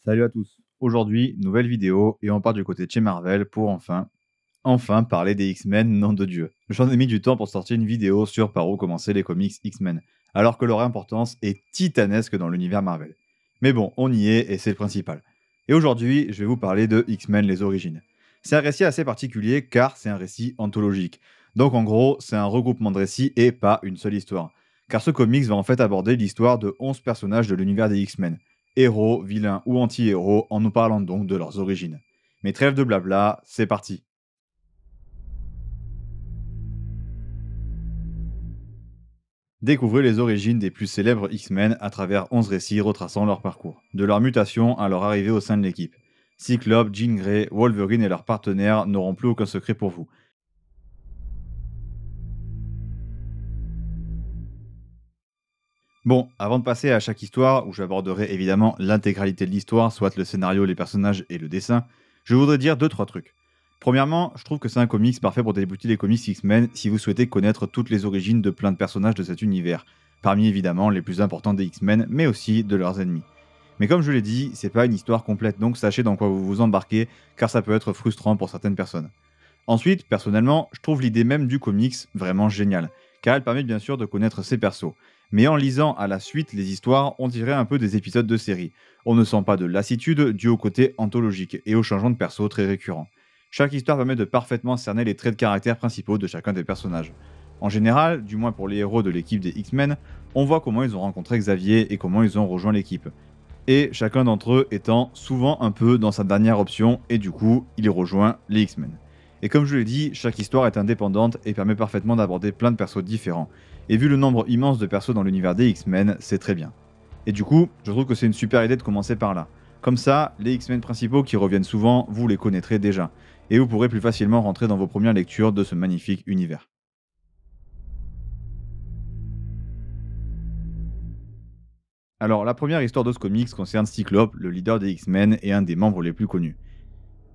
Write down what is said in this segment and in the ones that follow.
Salut à tous. Aujourd'hui, nouvelle vidéo et on part du côté de chez Marvel pour enfin parler des X-Men, nom de Dieu. J'en ai mis du temps pour sortir une vidéo sur par où commencer les comics X-Men, alors que leur importance est titanesque dans l'univers Marvel. Mais bon, on y est et c'est le principal. Et aujourd'hui, je vais vous parler de X-Men les origines. C'est un récit assez particulier car c'est un récit anthologique. Donc en gros, c'est un regroupement de récits et pas une seule histoire. Car ce comics va en fait aborder l'histoire de 11 personnages de l'univers des X-Men héros, vilains ou anti-héros, en nous parlant donc de leurs origines. Mais trêve de blabla, c'est parti. Découvrez les origines des plus célèbres X-Men à travers 11 récits retraçant leur parcours, de leur mutation à leur arrivée au sein de l'équipe. Cyclope, Jean Grey, Wolverine et leurs partenaires n'auront plus aucun secret pour vous. Bon, avant de passer à chaque histoire, où j'aborderai évidemment l'intégralité de l'histoire, soit le scénario, les personnages et le dessin, je voudrais dire deux trois trucs. Premièrement, je trouve que c'est un comics parfait pour débuter les comics X-Men si vous souhaitez connaître toutes les origines de plein de personnages de cet univers, parmi évidemment les plus importants des X-Men, mais aussi de leurs ennemis. Mais comme je l'ai dit, c'est pas une histoire complète, donc sachez dans quoi vous vous embarquez, car ça peut être frustrant pour certaines personnes. Ensuite, personnellement, je trouve l'idée même du comics vraiment géniale, car elle permet bien sûr de connaître ses persos. Mais en lisant à la suite les histoires, on dirait un peu des épisodes de série. On ne sent pas de lassitude due au côté anthologique et au changement de perso très récurrent. Chaque histoire permet de parfaitement cerner les traits de caractère principaux de chacun des personnages. En général, du moins pour les héros de l'équipe des X-Men, on voit comment ils ont rencontré Xavier et comment ils ont rejoint l'équipe. Et chacun d'entre eux étant souvent un peu dans sa dernière option et du coup, il rejoint les X-Men. Et comme je l'ai dit, chaque histoire est indépendante et permet parfaitement d'aborder plein de persos différents. Et vu le nombre immense de persos dans l'univers des X-Men, c'est très bien. Et du coup, je trouve que c'est une super idée de commencer par là. Comme ça, les X-Men principaux qui reviennent souvent, vous les connaîtrez déjà. Et vous pourrez plus facilement rentrer dans vos premières lectures de ce magnifique univers. Alors, la première histoire de ce comics concerne Cyclope, le leader des X-Men et un des membres les plus connus.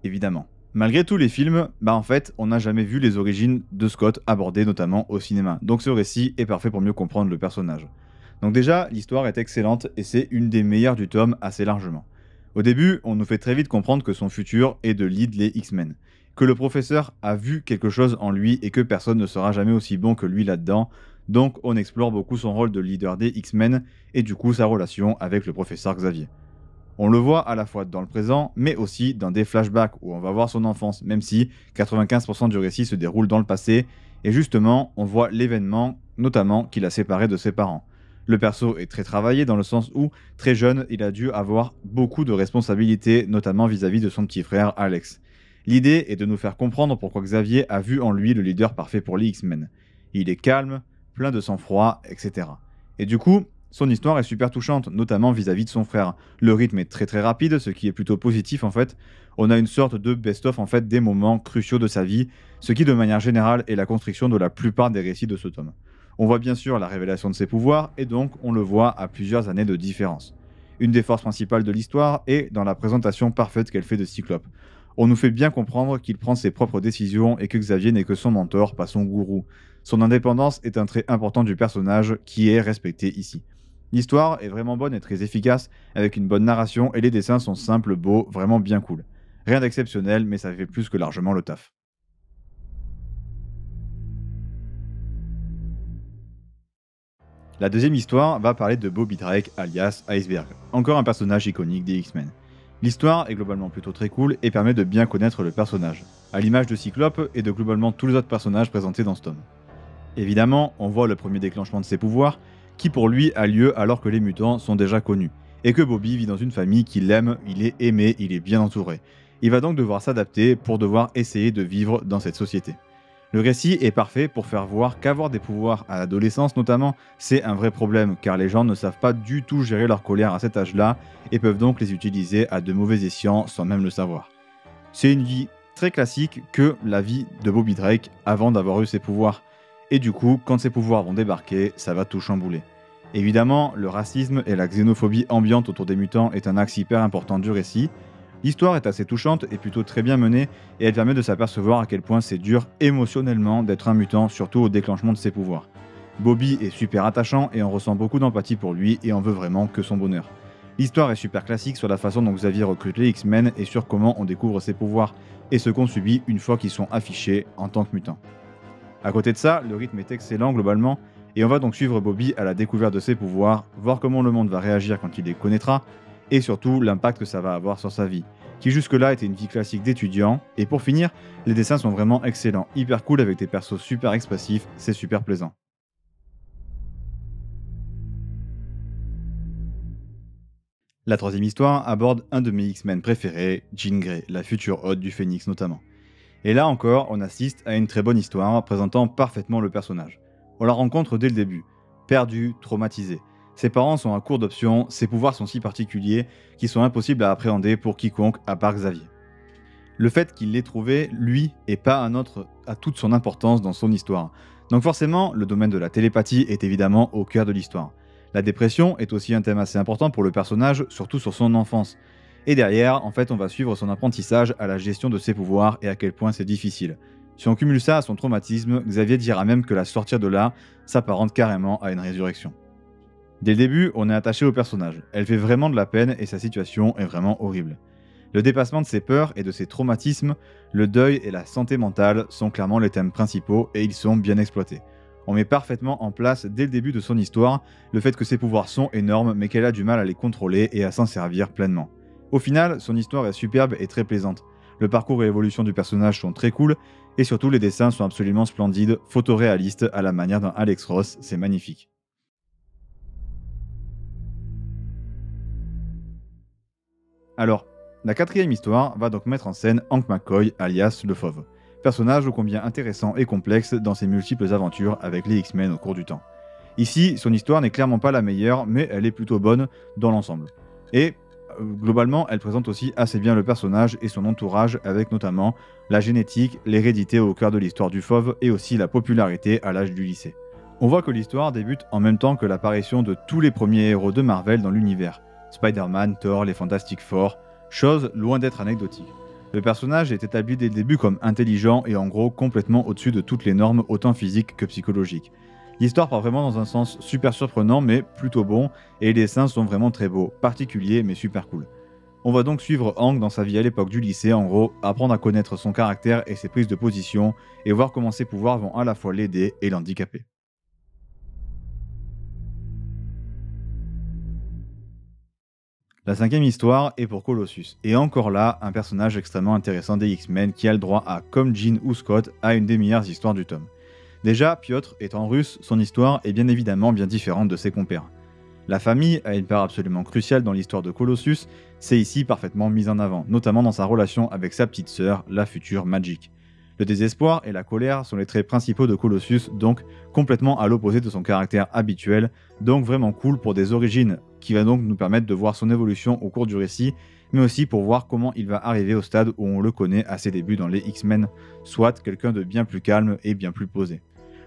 Évidemment. Malgré tous les films, en fait, on n'a jamais vu les origines de Scott abordées notamment au cinéma. Donc ce récit est parfait pour mieux comprendre le personnage. Donc déjà, l'histoire est excellente et c'est une des meilleures du tome assez largement. Au début, on nous fait très vite comprendre que son futur est de lead les X-Men, que le professeur a vu quelque chose en lui et que personne ne sera jamais aussi bon que lui là-dedans. Donc on explore beaucoup son rôle de leader des X-Men et du coup sa relation avec le professeur Xavier. On le voit à la fois dans le présent, mais aussi dans des flashbacks où on va voir son enfance, même si 95% du récit se déroule dans le passé, et justement, on voit l'événement, notamment qu'il a séparé de ses parents. Le perso est très travaillé dans le sens où, très jeune, il a dû avoir beaucoup de responsabilités, notamment vis-à-vis de son petit frère Alex. L'idée est de nous faire comprendre pourquoi Xavier a vu en lui le leader parfait pour les X-Men. Il est calme, plein de sang-froid, etc. Et du coup, son histoire est super touchante, notamment vis-à-vis de son frère. Le rythme est très très rapide, ce qui est plutôt positif en fait. On a une sorte de best-of en fait des moments cruciaux de sa vie, ce qui de manière générale est la construction de la plupart des récits de ce tome. On voit bien sûr la révélation de ses pouvoirs et donc on le voit à plusieurs années de différence. Une des forces principales de l'histoire est dans la présentation parfaite qu'elle fait de Cyclope. On nous fait bien comprendre qu'il prend ses propres décisions et que Xavier n'est que son mentor, pas son gourou. Son indépendance est un trait important du personnage qui est respecté ici. L'histoire est vraiment bonne et très efficace, avec une bonne narration et les dessins sont simples, beaux, vraiment bien cool. Rien d'exceptionnel, mais ça fait plus que largement le taf. La deuxième histoire va parler de Bobby Drake, alias Iceberg, encore un personnage iconique des X-Men. L'histoire est globalement plutôt très cool et permet de bien connaître le personnage, à l'image de Cyclope et de globalement tous les autres personnages présentés dans ce tome. Évidemment, on voit le premier déclenchement de ses pouvoirs, qui pour lui a lieu alors que les mutants sont déjà connus, et que Bobby vit dans une famille qui l'aime, il est aimé, il est bien entouré. Il va donc devoir s'adapter pour devoir essayer de vivre dans cette société. Le récit est parfait pour faire voir qu'avoir des pouvoirs à l'adolescence notamment, c'est un vrai problème, car les gens ne savent pas du tout gérer leur colère à cet âge-là, et peuvent donc les utiliser à de mauvais escients sans même le savoir. C'est une vie très classique que la vie de Bobby Drake avant d'avoir eu ses pouvoirs. Et du coup, quand ces pouvoirs vont débarquer, ça va tout chambouler. Évidemment, le racisme et la xénophobie ambiante autour des mutants est un axe hyper important du récit. L'histoire est assez touchante et plutôt très bien menée, et elle permet de s'apercevoir à quel point c'est dur émotionnellement d'être un mutant, surtout au déclenchement de ses pouvoirs. Bobby est super attachant et on ressent beaucoup d'empathie pour lui et on veut vraiment que son bonheur. L'histoire est super classique sur la façon dont Xavier recrute les X-Men et sur comment on découvre ses pouvoirs et ce qu'on subit une fois qu'ils sont affichés en tant que mutants. À côté de ça, le rythme est excellent globalement, et on va donc suivre Bobby à la découverte de ses pouvoirs, voir comment le monde va réagir quand il les connaîtra, et surtout l'impact que ça va avoir sur sa vie, qui jusque-là était une vie classique d'étudiant, et pour finir, les dessins sont vraiment excellents, hyper cool avec des persos super expressifs, c'est super plaisant. La troisième histoire aborde un de mes X-Men préférés, Jean Grey, la future hôte du Phénix notamment. Et là encore, on assiste à une très bonne histoire présentant parfaitement le personnage. On la rencontre dès le début, perdue, traumatisée. Ses parents sont à court d'options, ses pouvoirs sont si particuliers qu'ils sont impossibles à appréhender pour quiconque à part Xavier. Le fait qu'il l'ait trouvé, lui, et pas un autre, a toute son importance dans son histoire. Donc forcément, le domaine de la télépathie est évidemment au cœur de l'histoire. La dépression est aussi un thème assez important pour le personnage, surtout sur son enfance. Et derrière, en fait, on va suivre son apprentissage à la gestion de ses pouvoirs et à quel point c'est difficile. Si on cumule ça à son traumatisme, Xavier dira même que la sortir de là s'apparente carrément à une résurrection. Dès le début, on est attaché au personnage. Elle fait vraiment de la peine et sa situation est vraiment horrible. Le dépassement de ses peurs et de ses traumatismes, le deuil et la santé mentale sont clairement les thèmes principaux et ils sont bien exploités. On met parfaitement en place dès le début de son histoire le fait que ses pouvoirs sont énormes mais qu'elle a du mal à les contrôler et à s'en servir pleinement. Au final, son histoire est superbe et très plaisante. Le parcours et l'évolution du personnage sont très cool et surtout les dessins sont absolument splendides, photoréalistes à la manière d'un Alex Ross, c'est magnifique. Alors, la quatrième histoire va donc mettre en scène Hank McCoy, alias le Fauve. Personnage ô combien intéressant et complexe dans ses multiples aventures avec les X-Men au cours du temps. Ici, son histoire n'est clairement pas la meilleure, mais elle est plutôt bonne dans l'ensemble. Et globalement, elle présente aussi assez bien le personnage et son entourage, avec notamment la génétique, l'hérédité au cœur de l'histoire du Fauve et aussi la popularité à l'âge du lycée. On voit que l'histoire débute en même temps que l'apparition de tous les premiers héros de Marvel dans l'univers. Spider-Man, Thor, les Fantastic Four, chose loin d'être anecdotique. Le personnage est établi dès le début comme intelligent et en gros complètement au-dessus de toutes les normes autant physiques que psychologiques. L'histoire part vraiment dans un sens super surprenant mais plutôt bon et les dessins sont vraiment très beaux, particuliers mais super cool. On va donc suivre Hank dans sa vie à l'époque du lycée, en gros, apprendre à connaître son caractère et ses prises de position et voir comment ses pouvoirs vont à la fois l'aider et l'handicaper. La cinquième histoire est pour Colossus, et encore là, un personnage extrêmement intéressant des X-Men qui a le droit à, comme Jean ou Scott, à une des meilleures histoires du tome. Déjà, Piotr étant russe, son histoire est bien évidemment bien différente de ses compères. La famille a une part absolument cruciale dans l'histoire de Colossus, c'est ici parfaitement mis en avant, notamment dans sa relation avec sa petite sœur, la future Magic. Le désespoir et la colère sont les traits principaux de Colossus, donc complètement à l'opposé de son caractère habituel, donc vraiment cool pour des origines, qui va donc nous permettre de voir son évolution au cours du récit, mais aussi pour voir comment il va arriver au stade où on le connaît à ses débuts dans les X-Men, soit quelqu'un de bien plus calme et bien plus posé.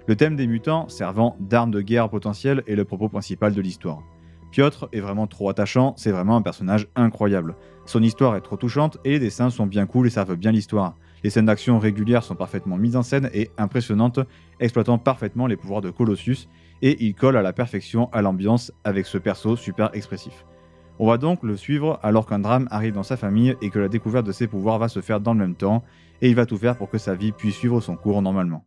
Le thème des mutants, servant d'arme de guerre potentielle, est le propos principal de l'histoire. Piotr est vraiment trop attachant, c'est vraiment un personnage incroyable. Son histoire est trop touchante et les dessins sont bien cool et servent bien l'histoire. Les scènes d'action régulières sont parfaitement mises en scène et impressionnantes, exploitant parfaitement les pouvoirs de Colossus, et il colle à la perfection à l'ambiance avec ce perso super expressif. On va donc le suivre alors qu'un drame arrive dans sa famille et que la découverte de ses pouvoirs va se faire dans le même temps, et il va tout faire pour que sa vie puisse suivre son cours normalement.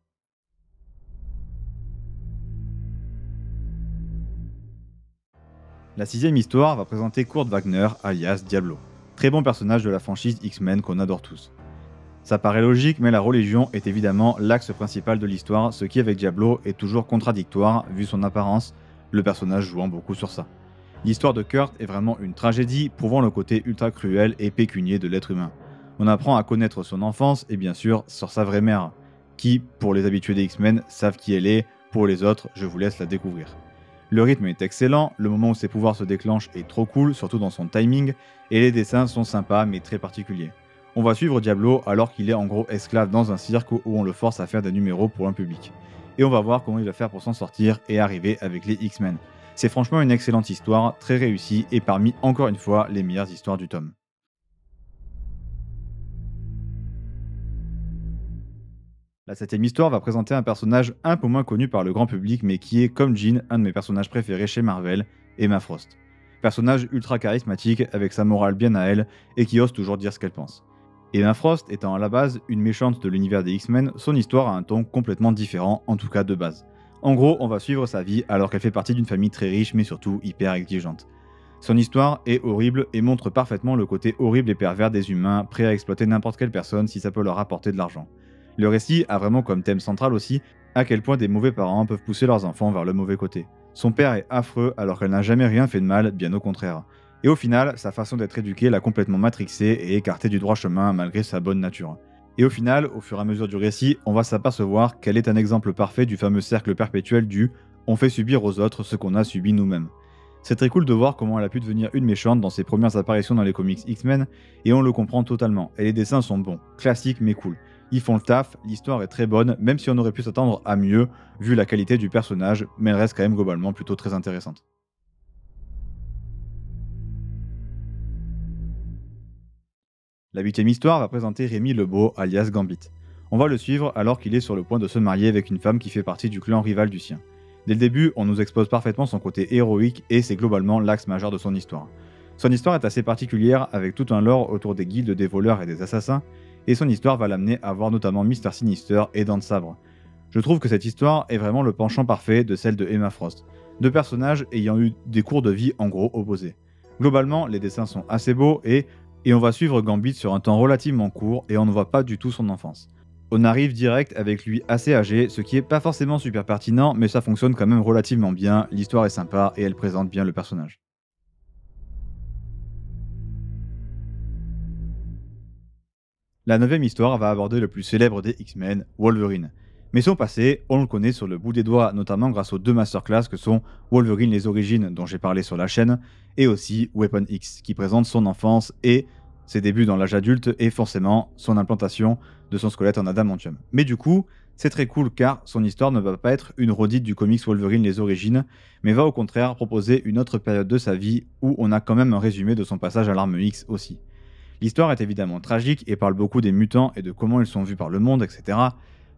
La sixième histoire va présenter Kurt Wagner, alias Diablo. Très bon personnage de la franchise X-Men qu'on adore tous. Ça paraît logique, mais la religion est évidemment l'axe principal de l'histoire, ce qui avec Diablo est toujours contradictoire vu son apparence, le personnage jouant beaucoup sur ça. L'histoire de Kurt est vraiment une tragédie, prouvant le côté ultra cruel et pécunier de l'être humain. On apprend à connaître son enfance et bien sûr sur sa vraie mère, qui, pour les habitués des X-Men, savent qui elle est, pour les autres, je vous laisse la découvrir. Le rythme est excellent, le moment où ses pouvoirs se déclenchent est trop cool, surtout dans son timing, et les dessins sont sympas mais très particuliers. On va suivre Diablo alors qu'il est en gros esclave dans un cirque où on le force à faire des numéros pour un public. Et on va voir comment il va faire pour s'en sortir et arriver avec les X-Men. C'est franchement une excellente histoire, très réussie et parmi encore une fois les meilleures histoires du tome. La septième histoire va présenter un personnage un peu moins connu par le grand public mais qui est comme Jean un de mes personnages préférés chez Marvel, Emma Frost. Personnage ultra charismatique avec sa morale bien à elle et qui ose toujours dire ce qu'elle pense. Emma Frost étant à la base une méchante de l'univers des X-Men, son histoire a un ton complètement différent, en tout cas de base. En gros, on va suivre sa vie alors qu'elle fait partie d'une famille très riche mais surtout hyper exigeante. Son histoire est horrible et montre parfaitement le côté horrible et pervers des humains, prêts à exploiter n'importe quelle personne si ça peut leur apporter de l'argent. Le récit a vraiment comme thème central aussi à quel point des mauvais parents peuvent pousser leurs enfants vers le mauvais côté. Son père est affreux alors qu'elle n'a jamais rien fait de mal, bien au contraire. Et au final, sa façon d'être éduquée l'a complètement matrixée et écartée du droit chemin malgré sa bonne nature. Et au final, au fur et à mesure du récit, on va s'apercevoir qu'elle est un exemple parfait du fameux cercle perpétuel du « on fait subir aux autres ce qu'on a subi nous-mêmes ». C'est très cool de voir comment elle a pu devenir une méchante dans ses premières apparitions dans les comics X-Men, et on le comprend totalement, et les dessins sont bons, classiques mais cool. Ils font le taf, l'histoire est très bonne, même si on aurait pu s'attendre à mieux, vu la qualité du personnage, mais elle reste quand même globalement plutôt très intéressante. La 8ème histoire va présenter Rémi Lebeau, alias Gambit. On va le suivre alors qu'il est sur le point de se marier avec une femme qui fait partie du clan rival du sien. Dès le début, on nous expose parfaitement son côté héroïque et c'est globalement l'axe majeur de son histoire. Son histoire est assez particulière avec tout un lore autour des guildes des voleurs et des assassins, et son histoire va l'amener à voir notamment Mr Sinister et Dents de Sabre. Je trouve que cette histoire est vraiment le penchant parfait de celle de Emma Frost, deux personnages ayant eu des cours de vie en gros opposés. Globalement, les dessins sont assez beaux et on va suivre Gambit sur un temps relativement court et on ne voit pas du tout son enfance. On arrive direct avec lui assez âgé, ce qui est pas forcément super pertinent, mais ça fonctionne quand même relativement bien, l'histoire est sympa et elle présente bien le personnage. La 9ème histoire va aborder le plus célèbre des X-Men, Wolverine. Mais son passé, on le connaît sur le bout des doigts, notamment grâce aux deux masterclass que sont Wolverine les origines, dont j'ai parlé sur la chaîne, et aussi Weapon X, qui présente son enfance et ses débuts dans l'âge adulte et forcément son implantation de son squelette en adamantium. Mais du coup, c'est très cool car son histoire ne va pas être une redite du comics Wolverine les origines, mais va au contraire proposer une autre période de sa vie où on a quand même un résumé de son passage à l'arme X aussi. L'histoire est évidemment tragique et parle beaucoup des mutants et de comment ils sont vus par le monde, etc.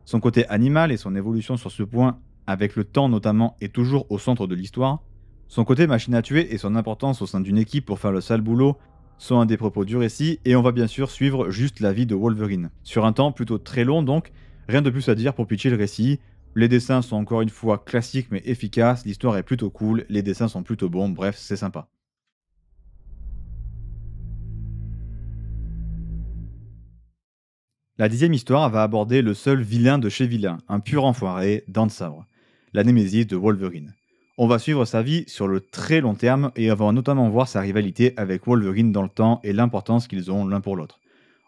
Son côté animal et son évolution sur ce point, avec le temps notamment, est toujours au centre de l'histoire. Son côté machine à tuer et son importance au sein d'une équipe pour faire le sale boulot sont un des propos du récit, et on va bien sûr suivre juste la vie de Wolverine. Sur un temps plutôt très long donc, rien de plus à dire pour pitcher le récit. Les dessins sont encore une fois classiques mais efficaces, l'histoire est plutôt cool, les dessins sont plutôt bons, bref, c'est sympa. La 10ème histoire va aborder le seul vilain de chez vilain, un pur enfoiré, Dents de Sabre, la némésis de Wolverine. On va suivre sa vie sur le très long terme et on va notamment voir sa rivalité avec Wolverine dans le temps et l'importance qu'ils ont l'un pour l'autre.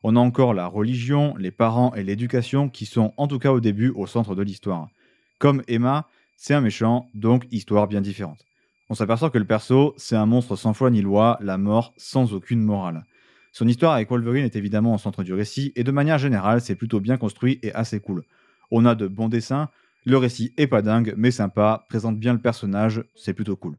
On a encore la religion, les parents et l'éducation qui sont en tout cas au début au centre de l'histoire. Comme Emma, c'est un méchant, donc histoire bien différente. On s'aperçoit que le perso, c'est un monstre sans foi ni loi, la mort sans aucune morale. Son histoire avec Wolverine est évidemment au centre du récit, et de manière générale, c'est plutôt bien construit et assez cool. On a de bons dessins, le récit est pas dingue, mais sympa, présente bien le personnage, c'est plutôt cool.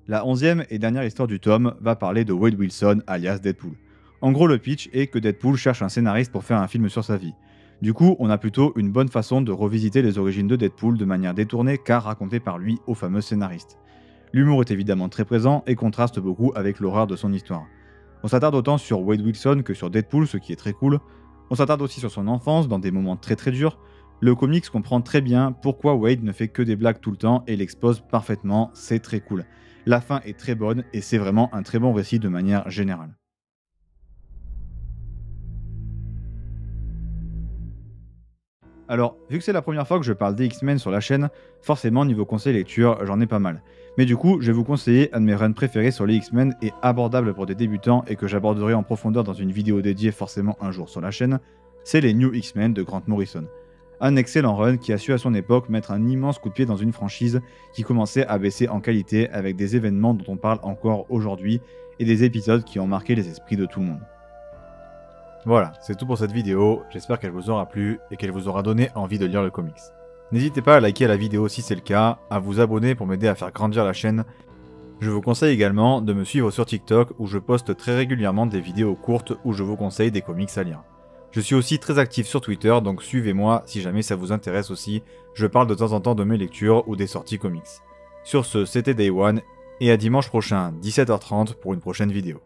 La 11ème et dernière histoire du tome va parler de Wade Wilson, alias Deadpool. En gros, le pitch est que Deadpool cherche un scénariste pour faire un film sur sa vie. Du coup, on a plutôt une bonne façon de revisiter les origines de Deadpool de manière détournée car racontée par lui au fameux scénariste. L'humour est évidemment très présent et contraste beaucoup avec l'horreur de son histoire. On s'attarde autant sur Wade Wilson que sur Deadpool, ce qui est très cool. On s'attarde aussi sur son enfance dans des moments très très durs. Le comics comprend très bien pourquoi Wade ne fait que des blagues tout le temps et l'expose parfaitement, c'est très cool. La fin est très bonne et c'est vraiment un très bon récit de manière générale. Alors, vu que c'est la première fois que je parle des X-Men sur la chaîne, forcément niveau conseil lecture, j'en ai pas mal. Mais du coup, je vais vous conseiller un de mes runs préférés sur les X-Men et abordable pour des débutants et que j'aborderai en profondeur dans une vidéo dédiée forcément un jour sur la chaîne, c'est les New X-Men de Grant Morrison. Un excellent run qui a su à son époque mettre un immense coup de pied dans une franchise qui commençait à baisser en qualité avec des événements dont on parle encore aujourd'hui et des épisodes qui ont marqué les esprits de tout le monde. Voilà, c'est tout pour cette vidéo, j'espère qu'elle vous aura plu et qu'elle vous aura donné envie de lire le comics. N'hésitez pas à liker la vidéo si c'est le cas, à vous abonner pour m'aider à faire grandir la chaîne. Je vous conseille également de me suivre sur TikTok où je poste très régulièrement des vidéos courtes où je vous conseille des comics à lire. Je suis aussi très actif sur Twitter, donc suivez-moi si jamais ça vous intéresse aussi. Je parle de temps en temps de mes lectures ou des sorties comics. Sur ce, c'était Day One, et à dimanche prochain, 17h30 pour une prochaine vidéo.